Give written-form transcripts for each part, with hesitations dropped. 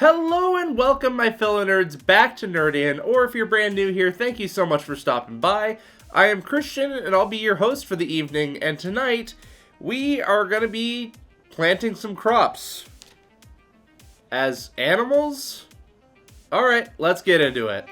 Hello and welcome, my fellow nerds, back to Nerdian, or if you're brand new here, thank you so much for stopping by. I am Christian, and I'll be your host for the evening, and tonight, we are going to be planting some crops. As animals? Alright, let's get into it.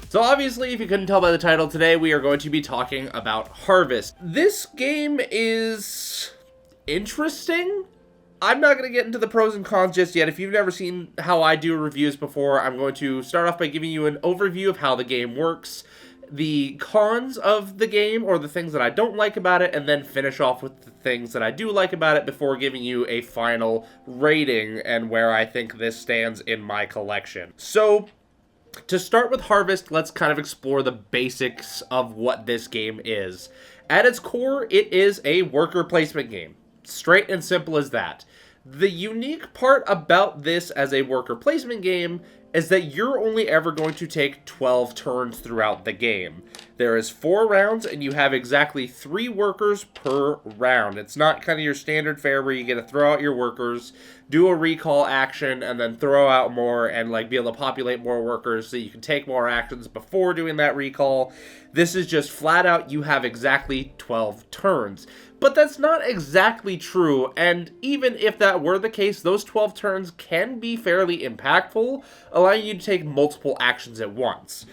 So obviously, if you couldn't tell by the title, today we are going to be talking about Harvest. This game is interesting. I'm not going to get into the pros and cons just yet. If you've never seen how I do reviews before, I'm going to start off by giving you an overview of how the game works, the cons of the game, or the things that I don't like about it, and then finish off with the things that I do like about it before giving you a final rating and where I think this stands in my collection. So, to start with Harvest, let's kind of explore the basics of what this game is. At its core, it is a worker placement game. Straight and simple as that. The unique part about this as a worker placement game is that you're only ever going to take 12 turns throughout the game. There is 4 rounds, and you have exactly 3 workers per round. It's not kind of your standard fare where you get to throw out your workers, do a recall action, and then throw out more and be able to populate more workers so you can take more actions before doing that recall. This is just flat out, you have exactly 12 turns. But that's not exactly true, and even if that were the case, those 12 turns can be fairly impactful, allowing you to take multiple actions at once.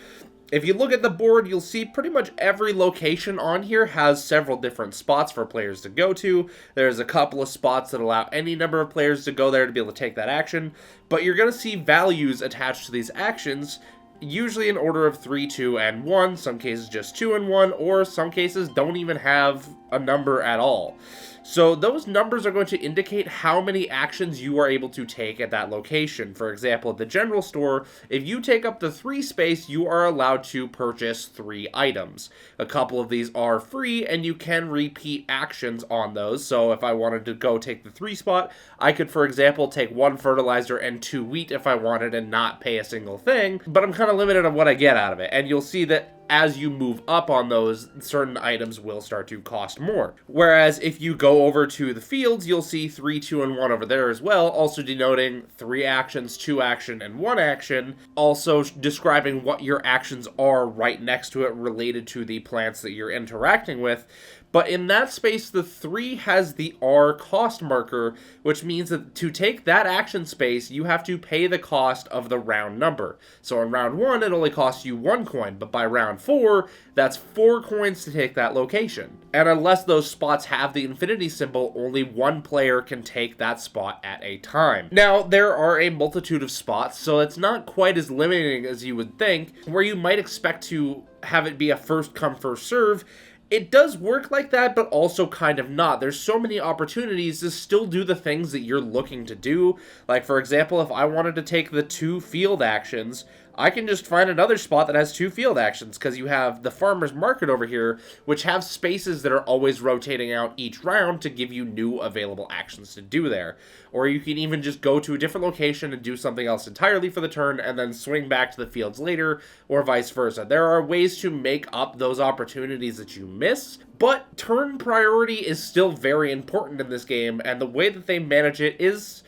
If you look at the board, you'll see pretty much every location on here has several different spots for players to go to. There's a couple of spots that allow any number of players to go there to be able to take that action, but you're going to see values attached to these actions, usually in order of 3, 2, and 1, some cases just 2 and 1, or some cases don't even have a number at all. So those numbers are going to indicate how many actions you are able to take at that location. For example, at the general store, if you take up the 3 space, you are allowed to purchase 3 items. A couple of these are free, and you can repeat actions on those. So if I wanted to go take the 3 spot, I could, for example, take 1 fertilizer and 2 wheat if I wanted and not pay a single thing, but I'm kind of limited on what I get out of it. And you'll see that as you move up on those, certain items will start to cost more. Whereas if you go over to the fields, you'll see 3, 2, and 1 over there as well, also denoting 3 actions, 2 action, and 1 action, also describing what your actions are right next to it related to the plants that you're interacting with. But in that space, the 3 has the R cost marker, which means that to take that action space, you have to pay the cost of the round number. So in round 1, it only costs you 1 coin, but by round 4, that's 4 coins to take that location. And unless those spots have the infinity symbol, only 1 player can take that spot at a time. Now, there are a multitude of spots, so it's not quite as limiting as you would think, where you might expect to have it be a first come, first serve. It does work like that, but also kind of not. There's so many opportunities to still do the things that you're looking to do. Like, for example, if I wanted to take the 2 field actions, I can just find another spot that has 2 field actions, because you have the farmer's market over here, which have spaces that are always rotating out each round to give you new available actions to do there. Or you can even just go to a different location and do something else entirely for the turn, and then swing back to the fields later, or vice versa. There are ways to make up those opportunities that you miss, but turn priority is still very important in this game, and the way that they manage it is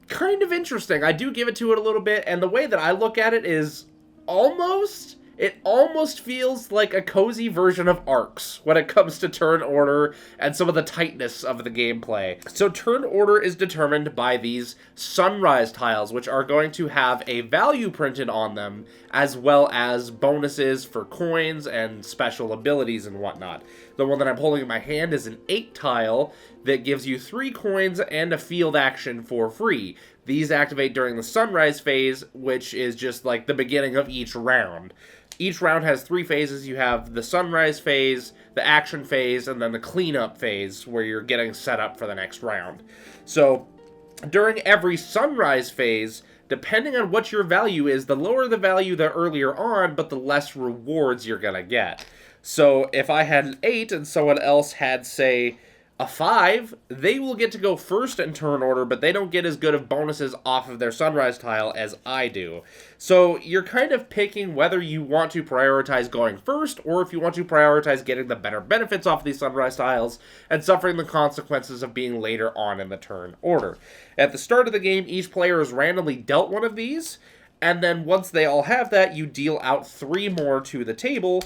kind of interesting. I do give it to it a little bit, and the way that I look at it is it almost feels like a cozy version of Arcs when it comes to turn order and some of the tightness of the gameplay. So turn order is determined by these sunrise tiles, which are going to have a value printed on them, as well as bonuses for coins and special abilities and whatnot. The one that I'm holding in my hand is an 8 tile that gives you 3 coins and a field action for free. These activate during the sunrise phase, which is just like the beginning of each round. Each round has 3 phases. You have the sunrise phase, the action phase, and then the cleanup phase, where you're getting set up for the next round. So during every sunrise phase, depending on what your value is, the lower the value the earlier on, but the less rewards you're going to get. So if I had an 8 and someone else had, say, A 5, they will get to go first in turn order, but they don't get as good of bonuses off of their sunrise tile as I do. So you're kind of picking whether you want to prioritize going first, or if you want to prioritize getting the better benefits off these sunrise tiles, and suffering the consequences of being later on in the turn order. At the start of the game, each player is randomly dealt one of these, and then once they all have that, you deal out 3 more to the table,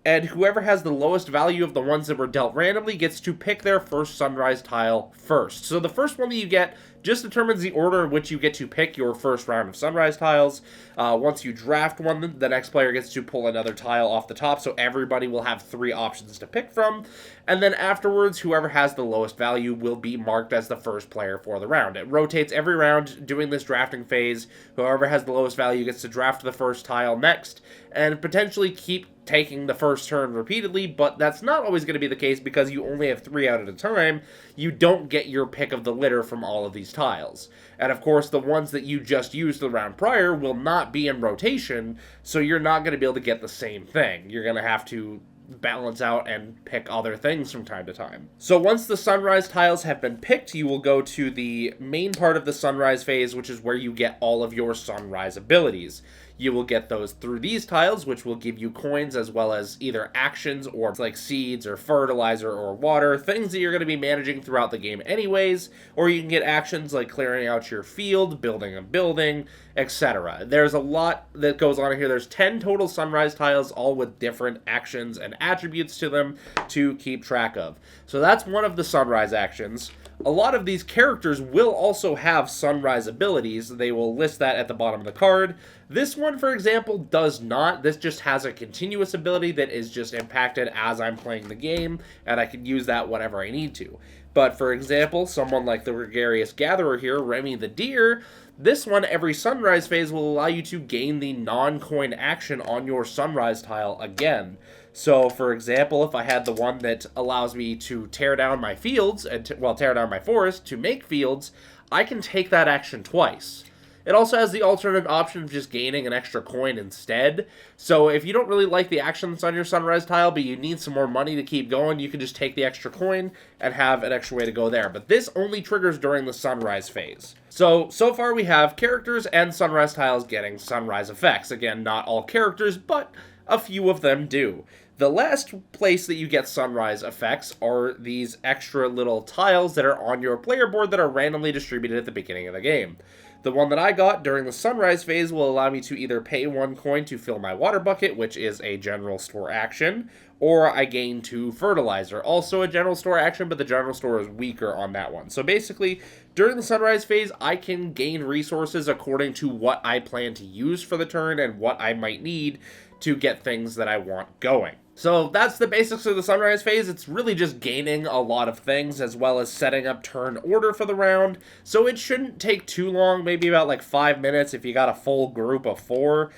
and whoever has the lowest value of the ones that were dealt randomly gets to pick their first sunrise tile first. So the first one that you get just determines the order in which you get to pick your first round of sunrise tiles. Once you draft one, the next player gets to pull another tile off the top, so everybody will have 3 options to pick from. And then afterwards, whoever has the lowest value will be marked as the first player for the round. It rotates every round during this drafting phase. Whoever has the lowest value gets to draft the first tile next, and potentially keep taking the first turn repeatedly, but that's not always going to be the case because you only have 3 out at a time. You don't get your pick of the litter from all of these tiles. And of course, the ones that you just used the round prior will not be in rotation, so you're not going to be able to get the same thing. You're going to have to balance out and pick other things from time to time. So once the sunrise tiles have been picked, you will go to the main part of the sunrise phase, which is where you get all of your sunrise abilities. You will get those through these tiles, which will give you coins as well as either actions or like seeds or fertilizer or water, things that you're going to be managing throughout the game anyways, or you can get actions like clearing out your field, building a building, etc. There's a lot that goes on here. There's 10 total sunrise tiles, all with different actions and attributes to them to keep track of. So that's one of the sunrise actions. A lot of these characters will also have sunrise abilities. They will list that at the bottom of the card. This one, for example, does not. This just has a continuous ability that is just impacted as I'm playing the game, and I can use that whenever I need to. But for example, someone like the Gregarious Gatherer here, Remy the Deer, this one, every sunrise phase will allow you to gain the non-coin action on your sunrise tile again. So, for example, if I had the one that allows me to tear down my fields, and tear down my forest to make fields, I can take that action twice. It also has the alternate option of just gaining an extra coin instead. So if you don't really like the actions on your sunrise tile, but you need some more money to keep going, you can just take the extra coin and have an extra way to go there. But this only triggers during the sunrise phase. So far we have characters and sunrise tiles getting sunrise effects. Again, not all characters, but a few of them do. The last place that you get sunrise effects are these extra little tiles that are on your player board that are randomly distributed at the beginning of the game. The one that I got during the sunrise phase will allow me to either pay 1 coin to fill my water bucket, which is a general store action, or I gain 2 fertilizer, also a general store action, but the general store is weaker on that one. So basically, during the sunrise phase, I can gain resources according to what I plan to use for the turn and what I might need to get things that I want going. So that's the basics of the sunrise phase. It's really just gaining a lot of things as well as setting up turn order for the round. So it shouldn't take too long, maybe about like 5 minutes if you got a full group of 4.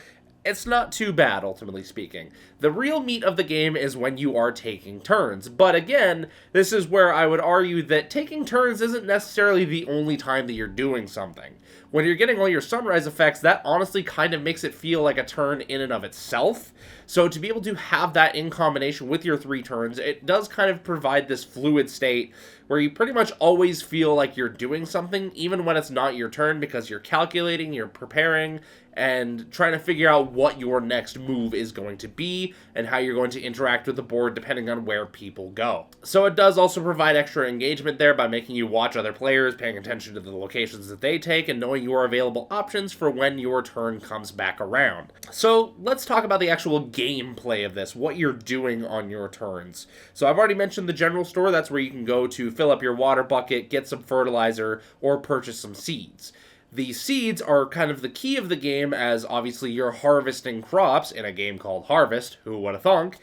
It's not too bad, ultimately speaking. The real meat of the game is when you are taking turns. But again, this is where I would argue that taking turns isn't necessarily the only time that you're doing something. When you're getting all your sunrise effects, that honestly kind of makes it feel like a turn in and of itself. So to be able to have that in combination with your 3 turns, it does kind of provide this fluid state where you pretty much always feel like you're doing something, even when it's not your turn, because you're calculating, you're preparing, and trying to figure out what your next move is going to be and how you're going to interact with the board depending on where people go. So it does also provide extra engagement there by making you watch other players, paying attention to the locations that they take, and knowing your available options for when your turn comes back around. So let's talk about the actual gameplay of this, what you're doing on your turns. So I've already mentioned the general store. That's where you can go to fill up your water bucket, get some fertilizer, or purchase some seeds. The seeds are kind of the key of the game, as obviously you're harvesting crops in a game called Harvest, who would have thunk,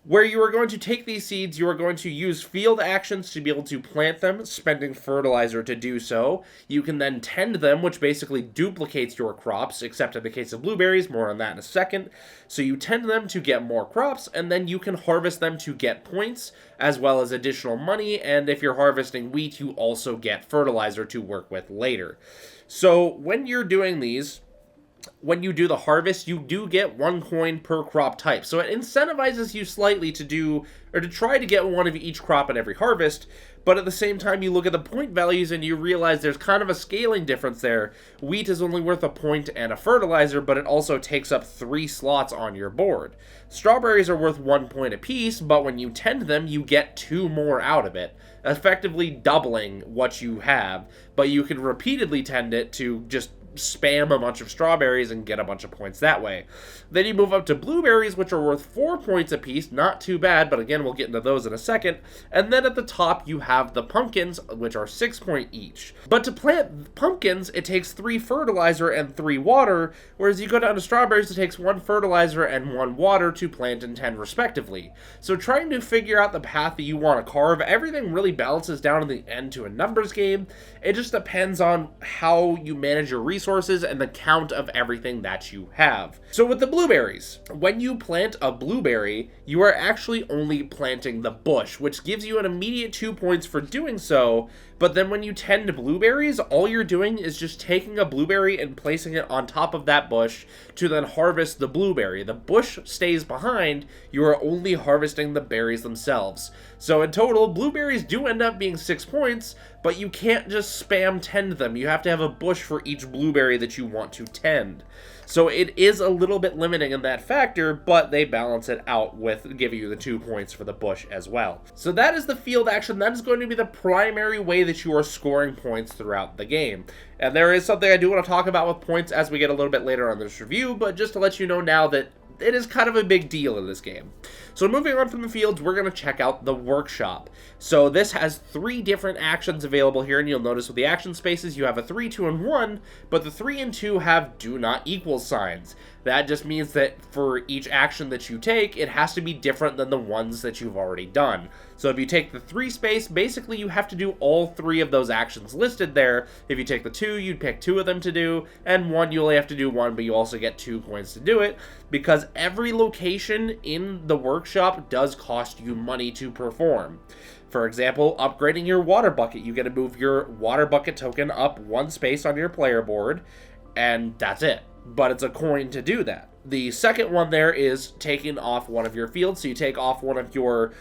where you are going to take these seeds, you are going to use field actions to be able to plant them, spending fertilizer to do so. You can then tend them, which basically duplicates your crops, except in the case of blueberries, more on that in a second. So you tend them to get more crops, and then you can harvest them to get points, as well as additional money, and if you're harvesting wheat, you also get fertilizer to work with later. So when you're doing these, when you do the harvest, you do get 1 coin per crop type. So it incentivizes you slightly to do, or to try to get one of each crop at every harvest, but at the same time you look at the point values and you realize there's kind of a scaling difference there. Wheat is only worth a point and a fertilizer, but it also takes up 3 slots on your board. Strawberries are worth 1 point apiece, but when you tend them, you get 2 more out of it, effectively doubling what you have, but you can repeatedly tend it to just spam a bunch of strawberries and get a bunch of points that way. Then you move up to blueberries, which are worth 4 points apiece, not too bad, but again, we'll get into those in a second. And then at the top, you have the pumpkins, which are 6 point each. But to plant pumpkins, it takes 3 fertilizer and 3 water, whereas you go down to strawberries, it takes 1 fertilizer and 1 water to plant and tend respectively. So trying to figure out the path that you want to carve, everything really balances down in the end to a numbers game. It just depends on how you manage your resources and the count of everything that you have. So with the blueberries, when you plant a blueberry, you are actually only planting the bush, which gives you an immediate 2 points for doing so. But then when you tend blueberries, all you're doing is just taking a blueberry and placing it on top of that bush to then harvest the blueberry. The bush stays behind, you are only harvesting the berries themselves. So in total, blueberries do end up being 6 points, but you can't just spam tend them. You have to have a bush for each blueberry that you want to tend. So it is a little bit limiting in that factor, but they balance it out with giving you the 2 points for the bush as well. So that is the field action. That is going to be the primary way that you are scoring points throughout the game. And there is something I do want to talk about with points as we get a little bit later on this review, but just to let you know now that it is kind of a big deal in this game. So moving on from the fields, we're going to check out the workshop. So this has 3 different actions available here, and you'll notice with the action spaces, you have a 3, 2, and 1, but the 3 and 2 have do not equal signs. That just means that for each action that you take, it has to be different than the ones that you've already done. So if you take the 3 space, basically you have to do all 3 of those actions listed there. If you take the 2, you'd pick 2 of them to do, and 1, you only have to do 1, but you also get 2 coins to do it, because every location in the workshop does cost you money to perform. For example, upgrading your water bucket, you get to move your water bucket token up 1 space on your player board, and that's it. But it's a coin to do that. The second one there is taking off one of your fields, so you take off one of your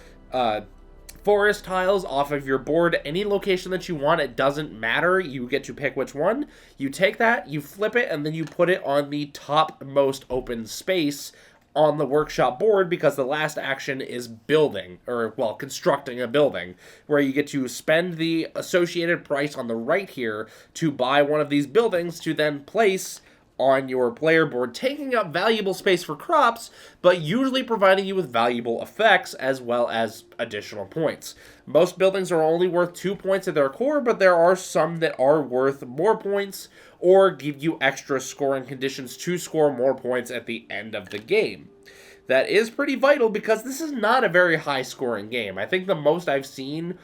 forest tiles off of your board, any location that you want, it doesn't matter, you get to pick which one. You take that, you flip it, and then you put it on the topmost open space on the workshop board, because the last action is building, or, well, constructing a building, where you get to spend the associated price on the right here to buy one of these buildings to then place on your player board, taking up valuable space for crops, but usually providing you with valuable effects as well as additional points. Most buildings are only worth 2 points at their core, but there are some that are worth more points or give you extra scoring conditions to score more points at the end of the game. That is pretty vital because this is not a very high scoring game. I think the most I've seen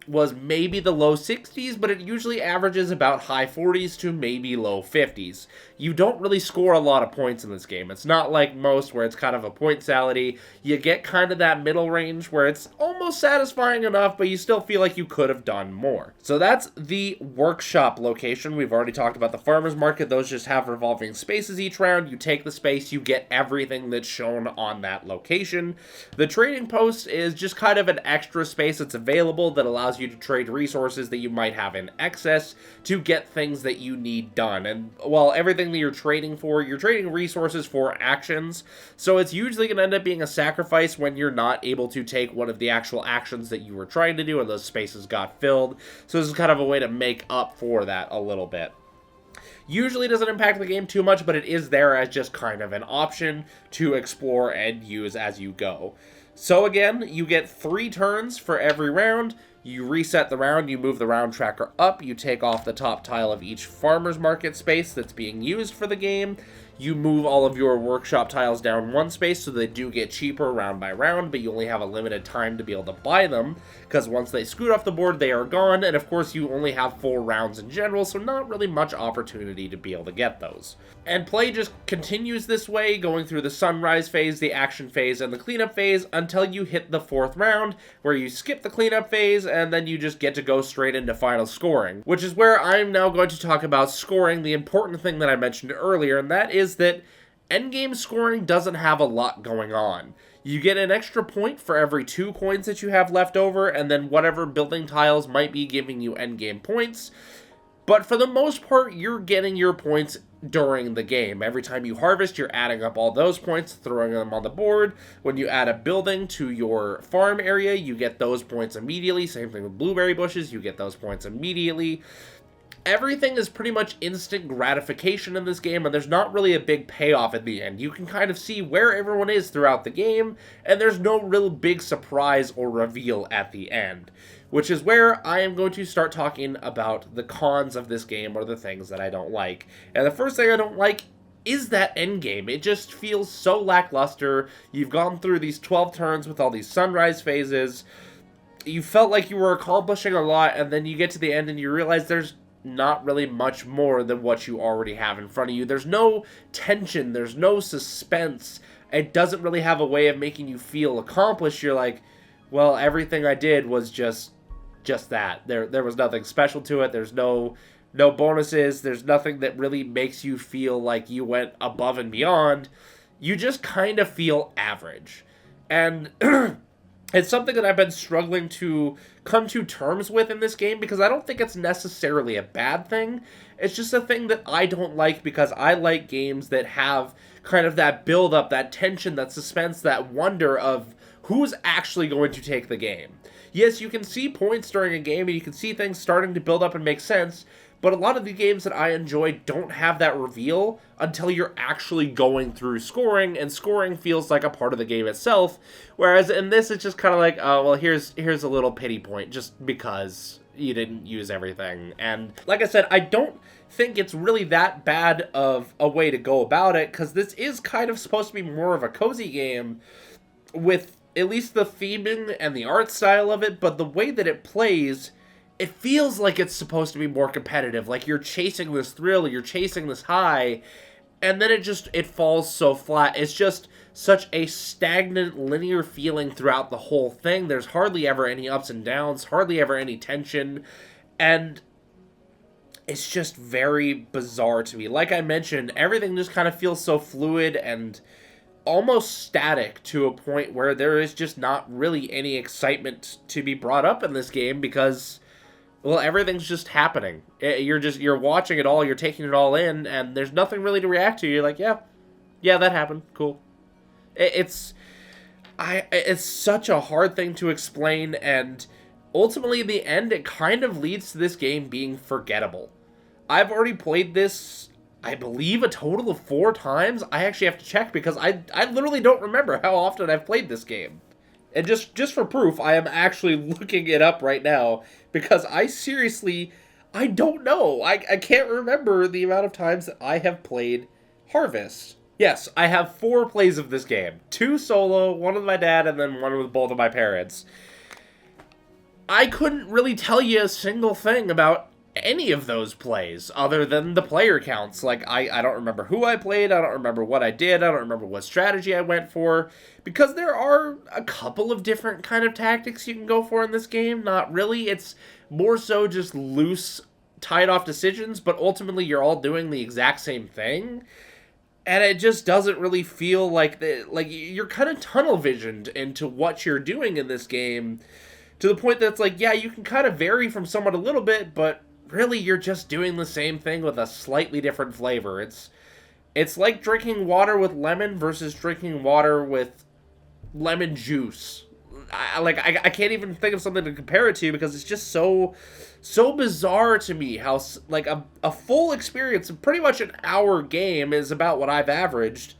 was maybe the low 60s, but it usually averages about high 40s to maybe low 50s. You don't really score a lot of points in this game. It's not like most where it's kind of a point salady. You get kind of that middle range where it's almost satisfying enough, but you still feel like you could have done more. So that's the workshop location. We've already talked about the farmer's market. Those just have revolving spaces each round. You take the space, you get everything that's shown on that location. The trading post is just kind of an extra space that's available that allows you to trade resources that you might have in excess to get things that you need done. And while everything that you're trading for, you're trading resources for actions, so it's usually going to end up being a sacrifice when you're not able to take one of the actual actions that you were trying to do and those spaces got filled. So this is kind of a way to make up for that a little bit. Usually doesn't impact the game too much, but it is there as just kind of an option to explore and use as you go. So again, you get 3 turns for every round. You reset the round, you move the round tracker up, you take off the top tile of each farmer's market space that's being used for the game. You move all of your workshop tiles down 1 space so they do get cheaper round by round, but you only have a limited time to be able to buy them, because once they scoot off the board, they are gone, and of course you only have 4 rounds in general, so not really much opportunity to be able to get those. And play just continues this way, going through the sunrise phase, the action phase, and the cleanup phase, until you hit the 4th round, where you skip the cleanup phase, and then you just get to go straight into final scoring, which is where I'm now going to talk about scoring, the important thing that I mentioned earlier, and that is that endgame scoring doesn't have a lot going on. You get an extra point for every 2 coins that you have left over, and then whatever building tiles might be giving you endgame points. But for the most part, you're getting your points during the game. Every time you harvest, you're adding up all those points, throwing them on the board. When you add a building to your farm area, you get those points immediately. Same thing with blueberry bushes, you get those points immediately. Everything is pretty much instant gratification in this game, and there's not really a big payoff at the end. You can kind of see where everyone is throughout the game, and there's no real big surprise or reveal at the end. Which is where I am going to start talking about the cons of this game, or the things that I don't like. And the first thing I don't like is that endgame. It just feels so lackluster. You've gone through these 12 turns with all these sunrise phases. You felt like you were accomplishing a lot, and then you get to the end and you realize there's not really much more than what you already have in front of you. There's no tension, there's no suspense. It doesn't really have a way of making you feel accomplished. You're like, well, everything I did was just that. There was nothing special to it. There's no bonuses. There's nothing that really makes you feel like you went above and beyond. You just kind of feel average. And it's something that I've been struggling to come to terms with in this game, because I don't think it's necessarily a bad thing. It's just a thing that I don't like, because I like games that have kind of that build-up, that tension, that suspense, that wonder of who's actually going to take the game. Yes, you can see points during a game, and you can see things starting to build up and make sense, but a lot of the games that I enjoy don't have that reveal until you're actually going through scoring, and scoring feels like a part of the game itself, whereas in this it's just kind of like, oh, well, here's a little pity point just because you didn't use everything. And like I said, I don't think it's really that bad of a way to go about it, because this is kind of supposed to be more of a cozy game with at least the theming and the art style of it, but the way that it plays, it feels like it's supposed to be more competitive, like you're chasing this thrill, you're chasing this high, and then it falls so flat. It's just such a stagnant, linear feeling throughout the whole thing. There's hardly ever any ups and downs, hardly ever any tension, and it's just very bizarre to me. Like I mentioned, everything just kind of feels so fluid and almost static, to a point where there is just not really any excitement to be brought up in this game, because, well, everything's just happening. You're watching it all, you're taking it all in, and there's nothing really to react to. You're like, yeah, that happened, cool. It's such a hard thing to explain, and ultimately, in the end, it kind of leads to this game being forgettable. I've already played this, I believe, a total of 4 times. I actually have to check, because I literally don't remember how often I've played this game. And just for proof, I am actually looking it up right now, because I don't know. I can't remember the amount of times that I have played Harvest. Yes, I have 4 plays of this game. 2 solo, 1 with my dad, and then 1 with both of my parents. I couldn't really tell you a single thing about any of those plays other than the player counts. Like, I don't remember who I played, I don't remember what I did, I don't remember what strategy I went for, because there are a couple of different kind of tactics you can go for in this game. Not really, it's more so just loose, tied off decisions, but ultimately you're all doing the exact same thing, and it just doesn't really feel like you're kind of tunnel visioned into what you're doing in this game, to the point that it's like, yeah, you can kind of vary from someone a little bit, but really, you're just doing the same thing with a slightly different flavor. It's like drinking water with lemon versus drinking water with lemon juice. I can't even think of something to compare it to, because it's just so bizarre to me how, like, a full experience, pretty much an hour game is about what I've averaged,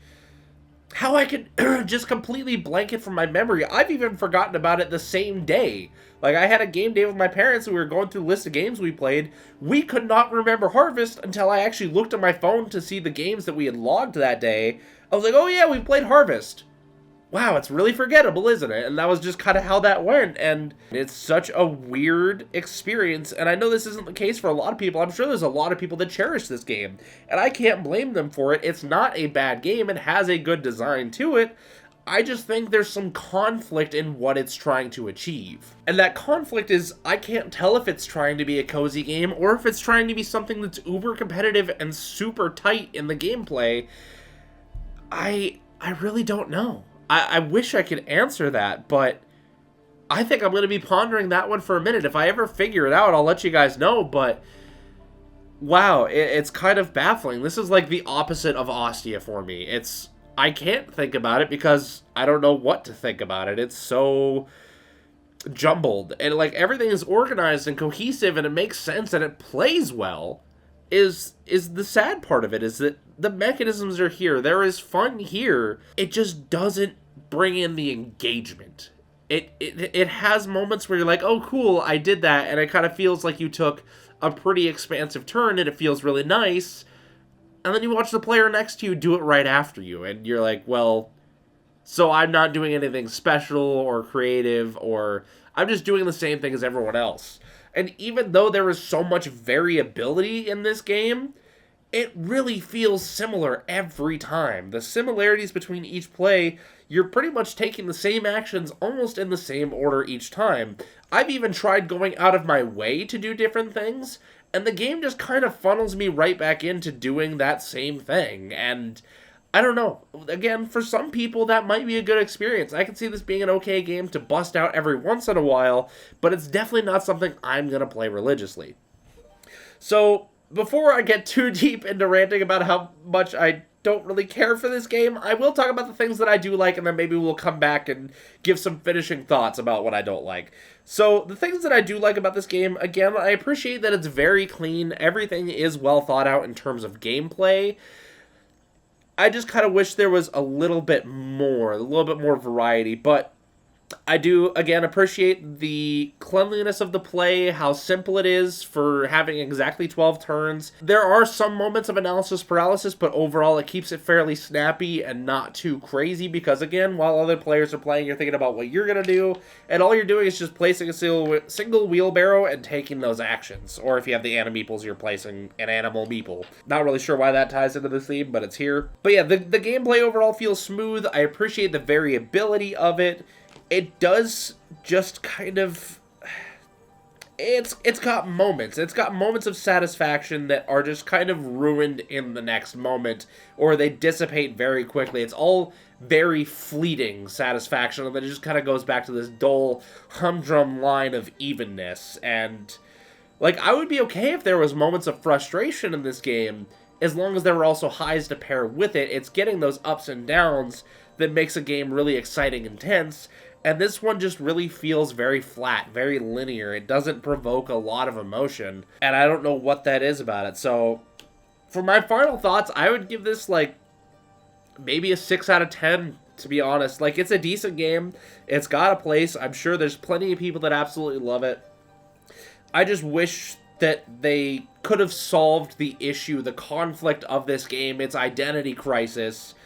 how I could just completely blank it from my memory. I've even forgotten about it the same day. Like, I had a game day with my parents, and we were going through the list of games we played. We could not remember Harvest until I actually looked at my phone to see the games that we had logged that day. I was like, oh yeah, we played Harvest. Wow, it's really forgettable, isn't it? And that was just kind of how that went, and it's such a weird experience, and I know this isn't the case for a lot of people. I'm sure there's a lot of people that cherish this game, and I can't blame them for it. It's not a bad game. It has a good design to it. I just think there's some conflict in what it's trying to achieve. And that conflict is, I can't tell if it's trying to be a cozy game or if it's trying to be something that's uber competitive and super tight in the gameplay. I really don't know. I wish I could answer that, but I think I'm going to be pondering that one for a minute. If I ever figure it out, I'll let you guys know, but wow, it's kind of baffling. This is like the opposite of Ostia for me. I can't think about it because I don't know what to think about it. It's so jumbled, and like everything is organized and cohesive and it makes sense and it plays well. Is the sad part of it, is that the mechanisms are here. There is fun here. It just doesn't bring in the engagement. It has moments where you're like, oh cool, I did that, and it kind of feels like you took a pretty expansive turn and it feels really nice. And then you watch the player next to you do it right after you, and you're like, well, so I'm not doing anything special or creative, or I'm just doing the same thing as everyone else. And even though there is so much variability in this game, it really feels similar every time. The similarities between each play, you're pretty much taking the same actions almost in the same order each time. I've even tried going out of my way to do different things, and the game just kind of funnels me right back into doing that same thing. And I don't know. Again, for some people, that might be a good experience. I can see this being an okay game to bust out every once in a while, but it's definitely not something I'm going to play religiously. So, before I get too deep into ranting about how much I don't really care for this game, I will talk about the things that I do like, and then maybe we'll come back and give some finishing thoughts about what I don't like. So, the things that I do like about this game, again, I appreciate that it's very clean. Everything is well thought out in terms of gameplay. I just kind of wish there was a little bit more variety, but I do, again, appreciate the cleanliness of the play, how simple it is for having exactly 12 turns. There are some moments of analysis paralysis, but overall it keeps it fairly snappy and not too crazy because, again, while other players are playing, you're thinking about what you're going to do, and all you're doing is just placing a single wheelbarrow and taking those actions. Or if you have the Animeeples, you're placing an animal meeple. Not really sure why that ties into the theme, but it's here. But yeah, the gameplay overall feels smooth. I appreciate the variability of it. It does just kind of... It's got moments. It's got moments of satisfaction that are just kind of ruined in the next moment, or they dissipate very quickly. It's all very fleeting satisfaction, and then it just kind of goes back to this dull, humdrum line of evenness. And, like, I would be okay if there was moments of frustration in this game, as long as there were also highs to pair with it. It's getting those ups and downs that makes a game really exciting and tense. And this one just really feels very flat, very linear. It doesn't provoke a lot of emotion, and I don't know what that is about it. So, for my final thoughts, I would give this, like, maybe a 6 out of 10, to be honest. Like, it's a decent game. It's got a place. I'm sure there's plenty of people that absolutely love it. I just wish that they could have solved the issue, the conflict of this game, its identity crisis,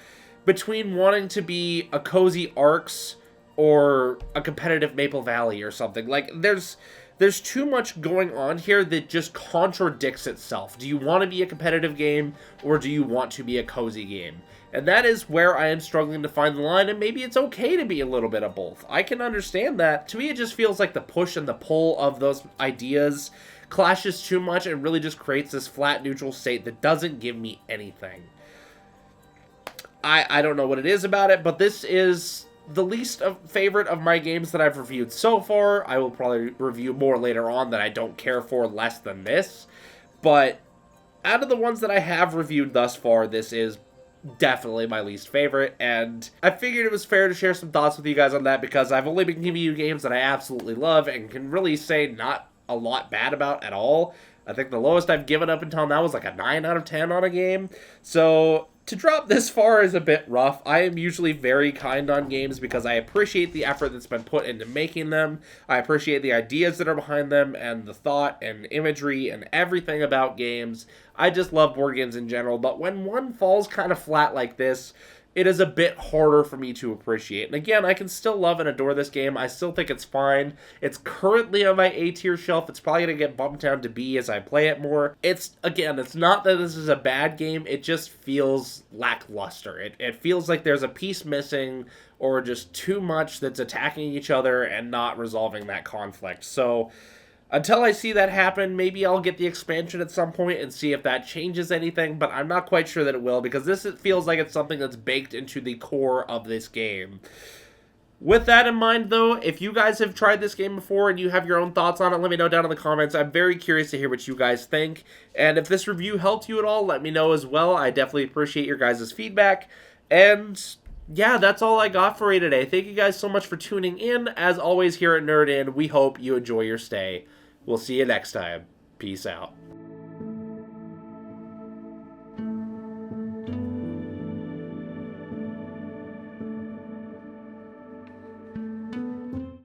between wanting to be a cozy Arx or a competitive Maple Valley or something. Like, there's too much going on here that just contradicts itself. Do you want to be a competitive game, or do you want to be a cozy game? And that is where I am struggling to find the line, and maybe it's okay to be a little bit of both. I can understand that. To me, it just feels like the push and the pull of those ideas clashes too much and really just creates this flat, neutral state that doesn't give me anything. I don't know what it is about it, but this is the least favorite of my games that I've reviewed so far. I will probably review more later on that I don't care for less than this. But out of the ones that I have reviewed thus far, this is definitely my least favorite. And I figured it was fair to share some thoughts with you guys on that, because I've only been giving you games that I absolutely love and can really say not a lot bad about at all. I think the lowest I've given up until now was like a 9 out of 10 on a game. So to drop this far is a bit rough. I am usually very kind on games because I appreciate the effort that's been put into making them. I appreciate the ideas that are behind them and the thought and imagery and everything about games. I just love board games in general, but when one falls kind of flat like this, it is a bit harder for me to appreciate. And again, I can still love and adore this game. I still think it's fine. It's currently on my A tier shelf. It's probably going to get bumped down to B as I play it more. It's not that this is a bad game. It just feels lackluster. It feels like there's a piece missing or just too much that's attacking each other and not resolving that conflict. So until I see that happen, maybe I'll get the expansion at some point and see if that changes anything, but I'm not quite sure that it will, because it feels like it's something that's baked into the core of this game. With that in mind, though, if you guys have tried this game before and you have your own thoughts on it, let me know down in the comments. I'm very curious to hear what you guys think. And if this review helped you at all, let me know as well. I definitely appreciate your guys' feedback. And yeah, that's all I got for you today. Thank you guys so much for tuning in. As always, here at Nerd In, we hope you enjoy your stay. We'll see you next time. Peace out.